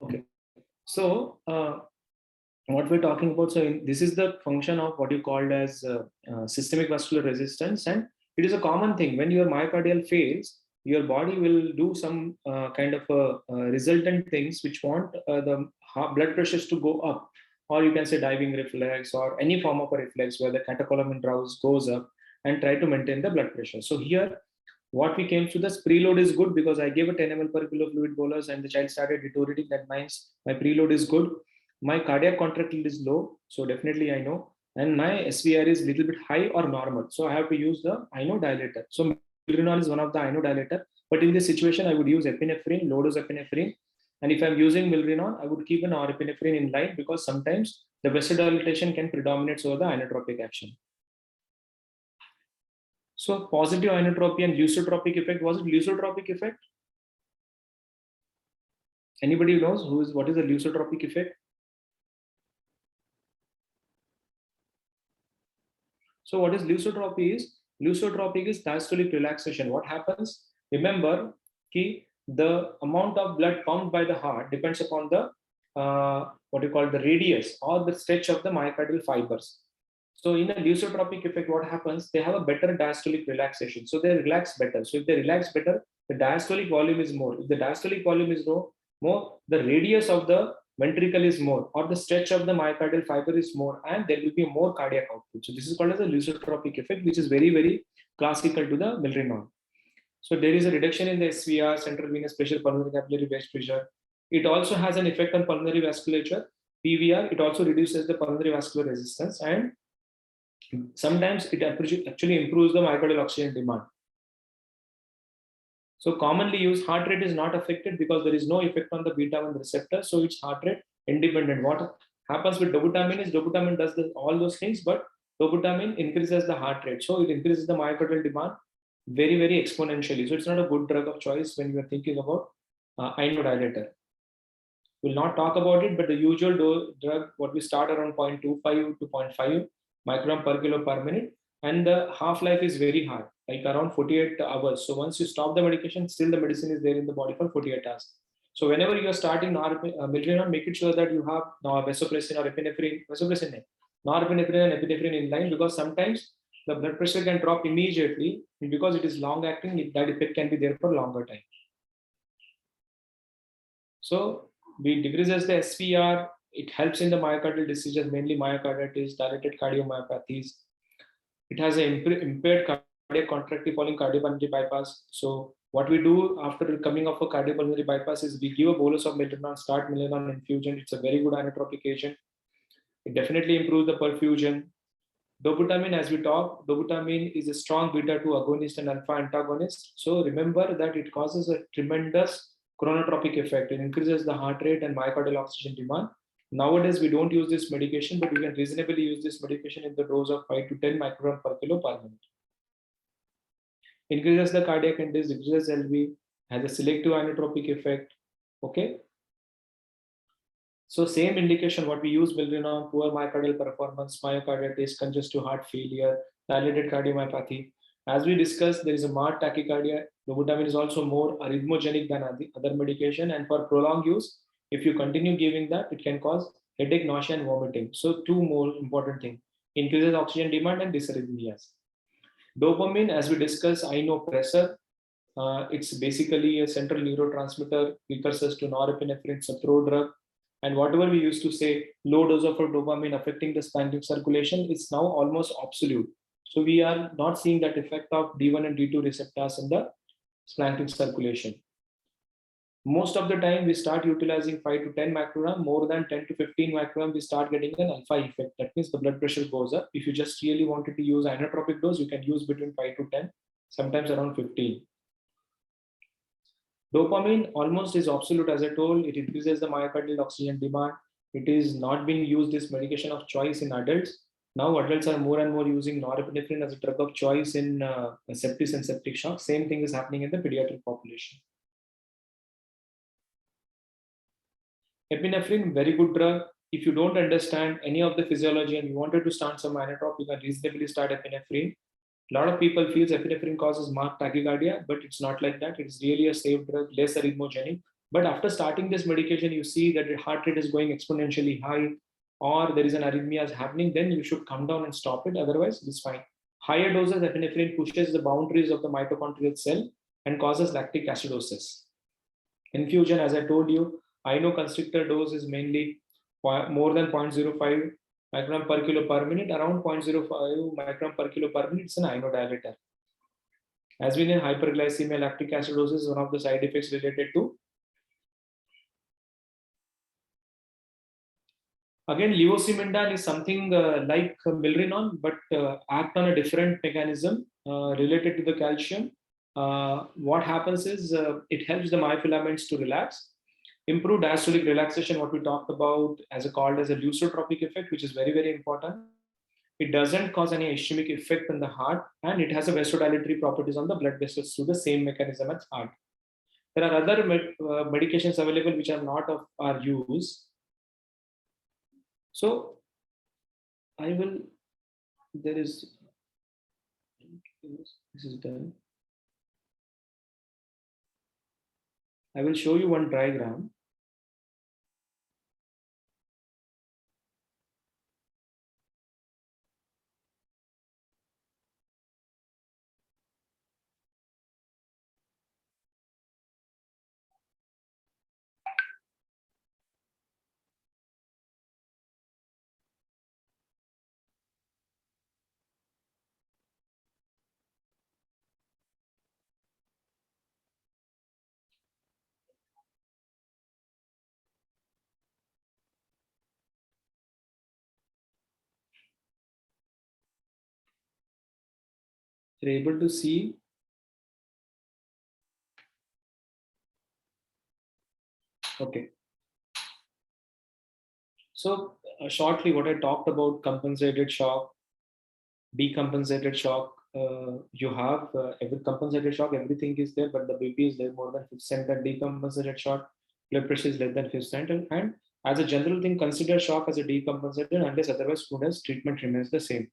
S2: Okay. So what we're talking about, so this is the function of what you called as systemic vascular resistance, and it is a common thing when your myocardial fails. your body will do some kind of resultant things which want the blood pressures to go up, or you can say diving reflex or any form of a reflex where the catecholamine rouse goes up and try to maintain the blood pressure. So here, what we came to this preload is good because I gave a 10 ml per kilo fluid bolus and the child started deteriorating. That means my preload is good. My cardiac contractility is low, so definitely I know. And my SVR is little bit high or normal, so I have to use the inodilator. So milrinol is one of the inodilator, but in this situation, I would use epinephrine, low dose epinephrine. And if I'm using milrinol, I would keep an norepinephrine in line because sometimes the vasodilatation can predominate over the inotropic action. So positive inotropy and lusotropic effect. Was it lusotropic effect? Anybody knows what is the lusotropic effect? So what is lusotropy is? Lusotropic is diastolic relaxation. What happens? Remember, the amount of blood pumped by the heart depends upon the what you call the radius or the stretch of the myocardial fibers. So in a lusotropic effect, what happens? They have a better diastolic relaxation. So they relax better. So if they relax better, the diastolic volume is more. If the diastolic volume is more, the radius of the ventricle is more, or the stretch of the myocardial fiber is more, and there will be more cardiac output. So this is called as a lusotropic effect, which is very, very classical to the milrinol. So there is a reduction in the SVR, central venous pressure, pulmonary capillary wedge pressure. It also has an effect on pulmonary vasculature, PVR. It also reduces the pulmonary vascular resistance, and sometimes it actually improves the myocardial oxygen demand. So commonly used heart rate is not affected because there is no effect on the beta-1 receptor. So it's heart rate independent. What happens with dobutamine is dobutamine does all those things, but dobutamine increases the heart rate. So it increases the myocardial demand very, very exponentially. So it's not a good drug of choice when you are thinking about inodilator. We'll not talk about it, but the usual drug, what we start around 0.25 to 0.5 microgram per kilo per minute. And the half-life is very hard, like around 48 hours. So once you stop the medication, still the medicine is there in the body for 48 hours. So whenever you're starting milrinol, make it sure that you have vasopressin or epinephrine, norepinephrine and epinephrine in line, because sometimes the blood pressure can drop immediately, and because it is long acting, that effect can be there for longer time. So we decreases the SVR. It helps in the myocardial diseases, mainly myocarditis, dilated cardiomyopathies. It has an impaired cardiac contractility following cardiopulmonary bypass. So what we do after coming off a cardiopulmonary bypass is we give a bolus of milrinol, start milrinol infusion. It's a very good inotropic agent. It definitely improves the perfusion. Dobutamine, as we talked, dobutamine is a strong beta-2 agonist and alpha antagonist. So remember that it causes a tremendous chronotropic effect. It increases the heart rate and myocardial oxygen demand. Nowadays, we don't use this medication, but we can reasonably use this medication in the dose of 5 to 10 microgram per kilo per minute. Increases the cardiac index, decreases LV, has a selective inotropic effect. Okay. So same indication what we use milrinol, poor myocardial performance, myocarditis, congestive heart failure, dilated cardiomyopathy. As we discussed, there is a marked tachycardia. Dobutamine is also more arrhythmogenic than other medication, and for prolonged use, if you continue giving that, it can cause headache, nausea, and vomiting. So two more important things: increases oxygen demand and dysarrhythmias. Dopamine, as we discussed, inopressor. It's basically a central neurotransmitter, precursors to norepinephrine, it's a prodrug. And whatever we used to say, low dose of dopamine affecting the splanchnic circulation is now almost obsolete. So we are not seeing that effect of D1 and D2 receptors in the splanchnic circulation. Most of the time, we start utilizing 5 to 10 microgram, more than 10 to 15 microgram, we start getting an alpha effect. That means the blood pressure goes up. If you just really wanted to use inotropic dose, you can use between 5 to 10, sometimes around 15. Dopamine almost is obsolete, as I told. It increases the myocardial oxygen demand. It is not being used as medication of choice in adults. Now adults are more and more using norepinephrine as a drug of choice in sepsis and septic shock. Same thing is happening in the pediatric population. Epinephrine, very good drug. If you don't understand any of the physiology and you wanted to start some inotrope, you can reasonably start epinephrine. A lot of people feel epinephrine causes marked tachycardia, but it's not like that. It's really a safe drug, less arrhythmogenic. But after starting this medication, you see that your heart rate is going exponentially high, or there is an arrhythmia happening, then you should come down and stop it. Otherwise, it's fine. Higher doses of epinephrine pushes the boundaries of the mitochondrial cell, and causes lactic acidosis. Infusion, as I told you, inoconstrictor dose is mainly more than 0.05 microgram per kilo per minute, around 0.05 microgram per kilo per minute. It's an inodilator. As we know, hyperglycemia, lactic acidosis is one of the side effects related to. Again, levosimendan is something like milrinone, but act on a different mechanism related to the calcium. What happens is it helps the myofilaments to relax, improve diastolic relaxation, what we talked about called as a lusotropic effect, which is very, very important. It doesn't cause any ischemic effect on the heart, and it has a vasodilatory properties on the blood vessels through the same mechanism as heart. There are other medications available which are not of our use. So this is done. I will show you one diagram. You're able to see. Okay. So shortly, what I talked about: compensated shock, decompensated shock. You have every compensated shock, everything is there, but the BP is there more than 5th cent, and decompensated shock, blood pressure is less than 5th cent. And as a general thing, consider shock as a decompensated unless otherwise students treatment remains the same.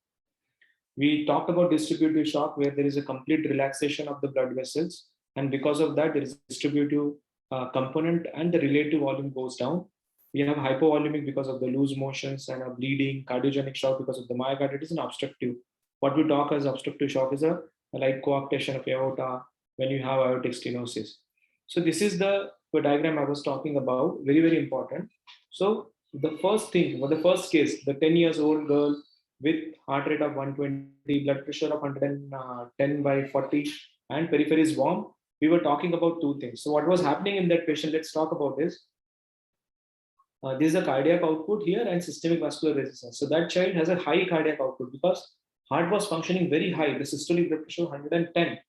S2: We talked about distributive shock, where there is a complete relaxation of the blood vessels, and because of that, there is a distributive component, and the relative volume goes down. We have hypovolemic because of the loose motions and a bleeding, cardiogenic shock because of the myocarditis, and obstructive. What we talk as obstructive shock is a like coarctation of aorta when you have aortic stenosis. So this is the diagram I was talking about, very, very important. So the first thing, or the first case, the 10 years old girl with heart rate of 120, blood pressure of 110/40, and periphery is warm. We were talking about two things. So what was happening in that patient? Let's talk about this. This is a cardiac output here and systemic vascular resistance. So that child has a high cardiac output because heart was functioning very high. The systolic blood pressure 110,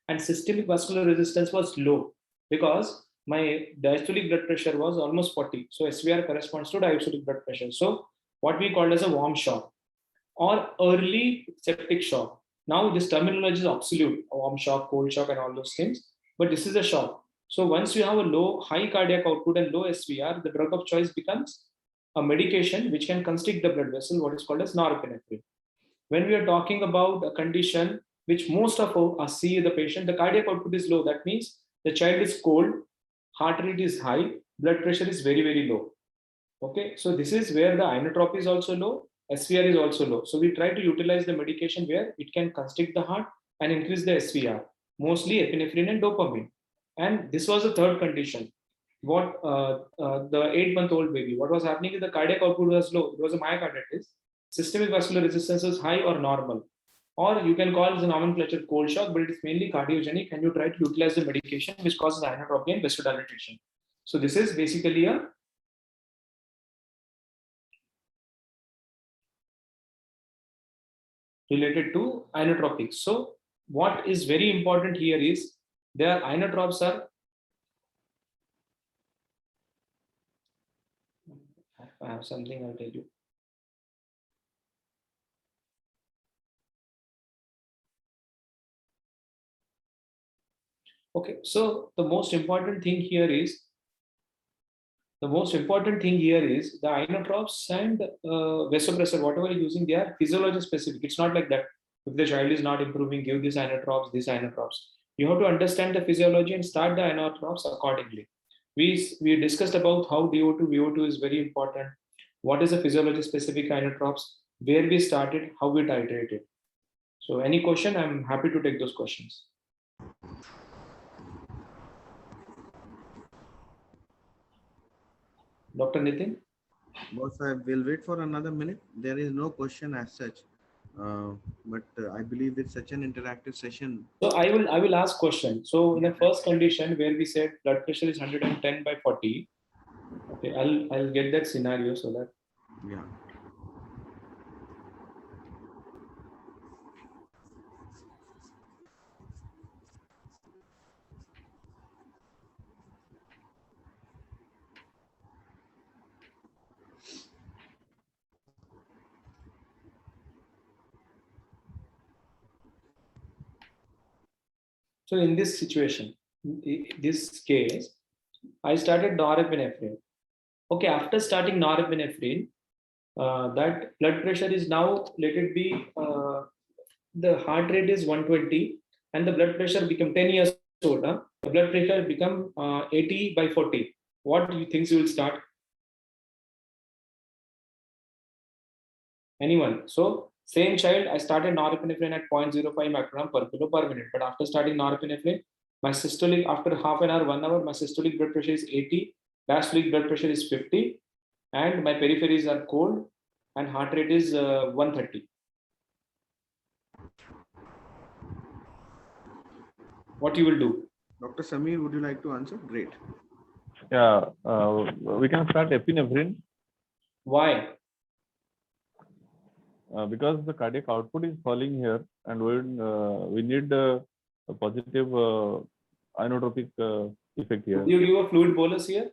S2: and systemic vascular resistance was low because my diastolic blood pressure was almost 40. So SVR corresponds to diastolic blood pressure. So what we call as a warm shock or early septic shock. Now this terminology is obsolete: warm shock, cold shock, and all those things. But this is a shock. So once you have a high cardiac output and low SVR, the drug of choice becomes a medication which can constrict the blood vessel, what is called as norepinephrine. When we are talking about a condition which most of us see in the patient, the cardiac output is low. That means the child is cold, heart rate is high, blood pressure is very, very low. Okay, so this is where the inotropy is also low, SVR is also low. So we try to utilize the medication where it can constrict the heart and increase the SVR, mostly epinephrine and dopamine. And this was the third condition. What the 8-month-old baby, what was happening is the cardiac output was low. It was a myocarditis. Systemic vascular resistance is high or normal. Or you can call it the nomenclature cold shock, but it is mainly cardiogenic, and you try to utilize the medication which causes inotropy and vasodilatation. So this is basically a related to inotropics. So what is very important here is their inotropes are, I have something I'll tell you. Okay, so the most important thing here is the inotropes and vasopressor, whatever you're using, they are physiology specific. It's not like that. If the child is not improving, give this inotropes, this inotropes. You have to understand the physiology and start the inotropes accordingly. We discussed about how DO2, VO2 is very important. What is the physiology specific inotropes, where we started, how we titrated. So any question, I'm happy to take those questions. Dr. Nitin?
S1: Boss, I will wait for another minute. There is no question as such, but I believe it's such an interactive session.
S2: So I will ask question. So in the first condition where we said blood pressure is 110/40, okay, I'll get that scenario so that.
S1: Yeah.
S2: So in this situation, this case, I started norepinephrine. Okay, after starting norepinephrine, that blood pressure is now, let it be, the heart rate is 120 and the blood pressure become 10 years old. The blood pressure become 80/40. What do you think you will start? Anyone? So same child, I started norepinephrine at 0.05 microgram per kilo per minute. But after starting norepinephrine, my systolic, after half an hour, 1 hour, my systolic blood pressure is 80, diastolic blood pressure is 50, and my peripheries are cold, and heart rate is 130. What you will do?
S1: Dr. Samir, would you like to answer? Great.
S6: Yeah, we can start epinephrine
S2: Why?
S6: because the cardiac output is falling here, and we need a positive inotropic effect here.
S2: Do you give a fluid bolus here?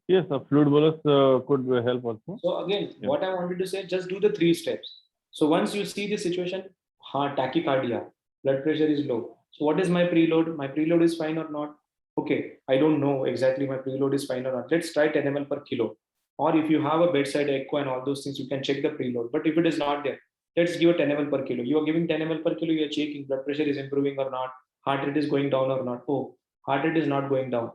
S6: Yes, a fluid bolus could help also.
S2: So again,
S6: Yeah.
S2: what I wanted to say, just do the 3 steps. So once you see the situation, heart tachycardia, blood pressure is low. So what is my preload? My preload is fine or not? Okay, I don't know exactly my preload is fine or not. Let's try 10 ml per kilo. Or if you have a bedside echo and all those things, you can check the preload. But if it is not there, let's give a 10 ml per kilo. You are giving 10 ml per kilo, you are checking blood pressure is improving or not, heart rate is going down or not. Oh, heart rate is not going down.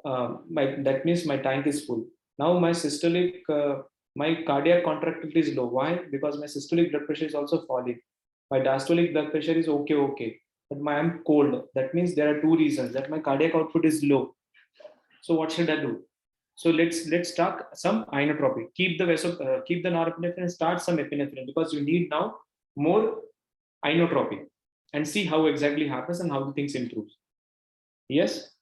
S2: That means my tank is full. Now my systolic, my cardiac contractility is low. Why? Because my systolic blood pressure is also falling. My diastolic blood pressure is okay, but I'm cold. That means there are 2 reasons that my cardiac output is low. So what should I do? So let's start some inotropic. Keep the norepinephrine and start some epinephrine because you need now more inotropic and see how exactly happens and how the things improves. Yes.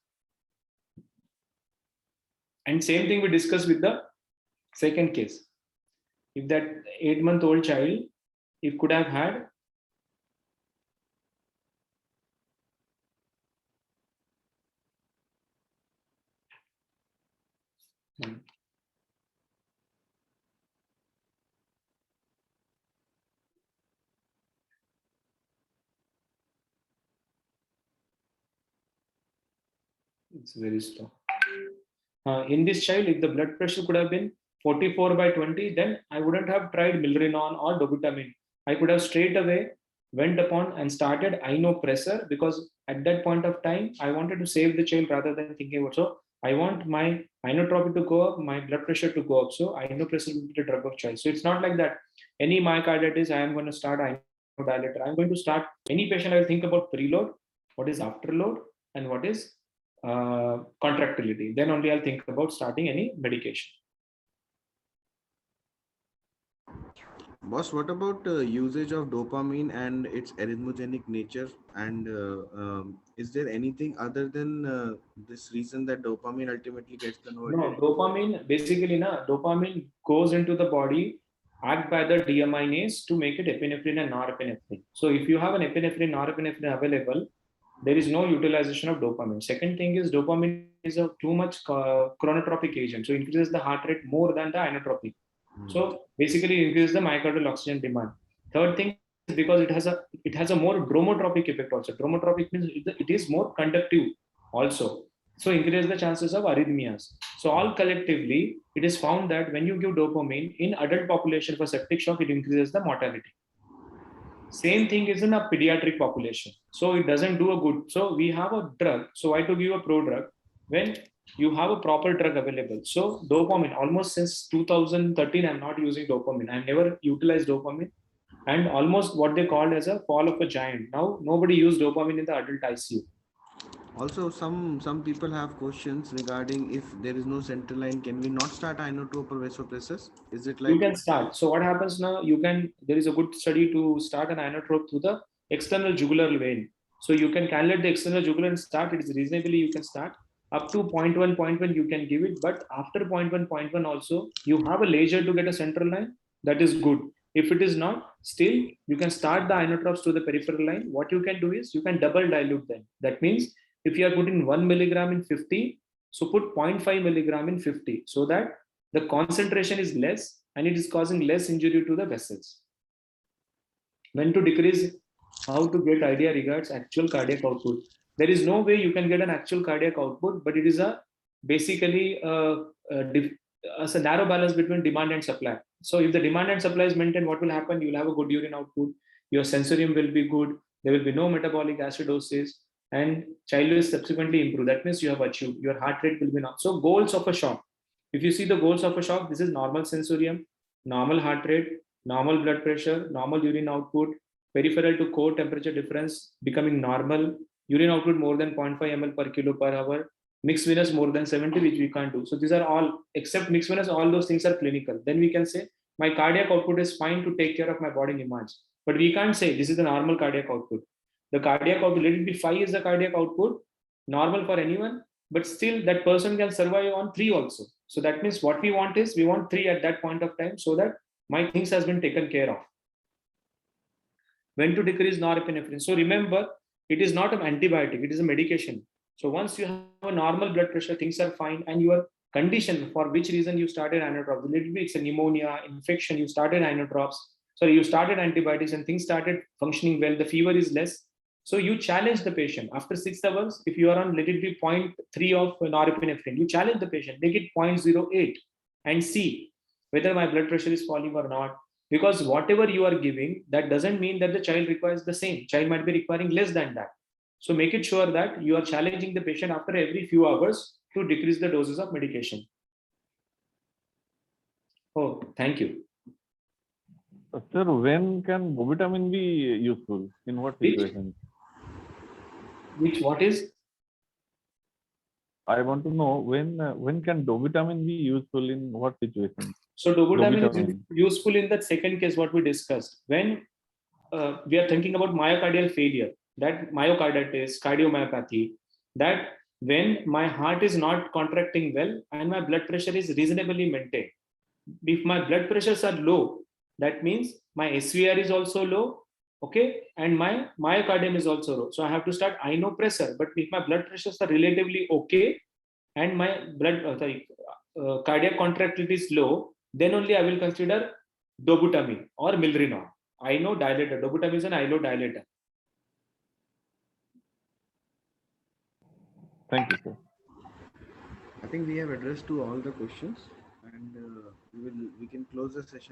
S2: And same thing we discussed with the second case. If that 8-month-old child, if could have had it's very slow. In this child, if the blood pressure could have been 44/20, then I wouldn't have tried milrinone or dobutamine. I could have straight away went upon and started inopressor because at that point of time, I wanted to save the child rather than thinking about. So I want my inotropic to go up, my blood pressure to go up. So inopressor will be the drug of choice. So it's not like that. Any myocarditis, I am going to start inodilator. I'm going to start any patient. I will think about preload, what is afterload, and what is contractility. Then only I'll think about starting any medication.
S1: Boss, what about usage of dopamine and its arrhythmogenic nature? And is there anything other than this reason that dopamine ultimately gets converted?
S2: No, dopamine basically, dopamine goes into the body, act by the deaminase to make it epinephrine and norepinephrine. So if you have an epinephrine, norepinephrine available, there is no utilization of dopamine. Second thing is dopamine is a too much chronotropic agent, so increases the heart rate more than the inotropic. So basically increases the myocardial oxygen demand. Third thing is because it has a more bromotropic effect also. Bromotropic means it is more conductive also. So increase the chances of arrhythmias. So all collectively, it is found that when you give dopamine in adult population for septic shock, it increases the mortality. Same thing is in a pediatric population. So it doesn't do a good. So we have a drug. So why to give a pro drug when you have a proper drug available? So dopamine, almost since 2013, I'm not using dopamine. I've never utilized dopamine. And almost what they called as a fall of a giant. Now nobody used dopamine in the adult ICU.
S1: Also, some people have questions regarding if there is no central line, can we not start inotrope or vasopressors? Is it
S2: You
S1: like
S2: can start. So what happens now? There is a good study to start an inotrope through the external jugular vein. So you can cannulate the external jugular and start. It is reasonably you can start up to 0.1, you can give it, but after 0.1, also you have a leisure to get a central line. That is good. If it is not, still you can start the inotropes to the peripheral line. What you can do is you can double dilute them. That means if you are putting 1 milligram in 50, so put 0.5 milligram in 50, so that the concentration is less and it is causing less injury to the vessels. When to decrease, how to get idea regards actual cardiac output. There is no way you can get an actual cardiac output, but it is a basically as a narrow balance between demand and supply. So if the demand and supply is maintained, what will happen? You will have a good urine output, your sensorium will be good, there will be no metabolic acidosis, and child will subsequently improve. That means you have achieved, your heart rate will be not. So goals of a shock. If you see the goals of a shock, this is normal sensorium, normal heart rate, normal blood pressure, normal urine output, peripheral to core temperature difference becoming normal, urine output more than 0.5 ml per kilo per hour, mixed venous more than 70, which we can't do. So these are all, except mixed venous, all those things are clinical. Then we can say my cardiac output is fine to take care of my body image. But we can't say this is the normal cardiac output. The cardiac output, let it be 5 is the cardiac output, normal for anyone, but still that person can survive on 3 also. So that means what we want is, we want 3 at that point of time, so that my things has been taken care of. When to decrease norepinephrine. So remember, it is not an antibiotic, it is a medication. So once you have a normal blood pressure, things are fine, and your condition for which reason you started inotropes, maybe it's a pneumonia, infection, you started inotropes, sorry, you started antibiotics and things started functioning well, the fever is less. So you challenge the patient after 6 hours, if you are on, let it be 0.3 of norepinephrine, you challenge the patient, make it 0.08 and see whether my blood pressure is falling or not. Because whatever you are giving, that doesn't mean that the child requires the same. Child might be requiring less than that. So make it sure that you are challenging the patient after every few hours to decrease the doses of medication. Oh, thank you.
S6: Sir, when can vitamin be useful? In what situation?
S2: What is?
S6: I want to know when can dovitamin be useful in what situation?
S2: So dovitamin is useful in that second case what we discussed. When we are thinking about myocardial failure, that myocarditis, cardiomyopathy, that when my heart is not contracting well and my blood pressure is reasonably maintained. If my blood pressures are low, that means my SVR is also low, okay, and my myocardium is also low. So I have to start inopressor. But if my blood pressures are relatively okay and my cardiac contractility is low, then only I will consider dobutamine or milrinol. Inodilator. Dobutamine is an inodilator.
S6: Thank you, sir.
S1: I think we have addressed to all the questions, and we can close the session.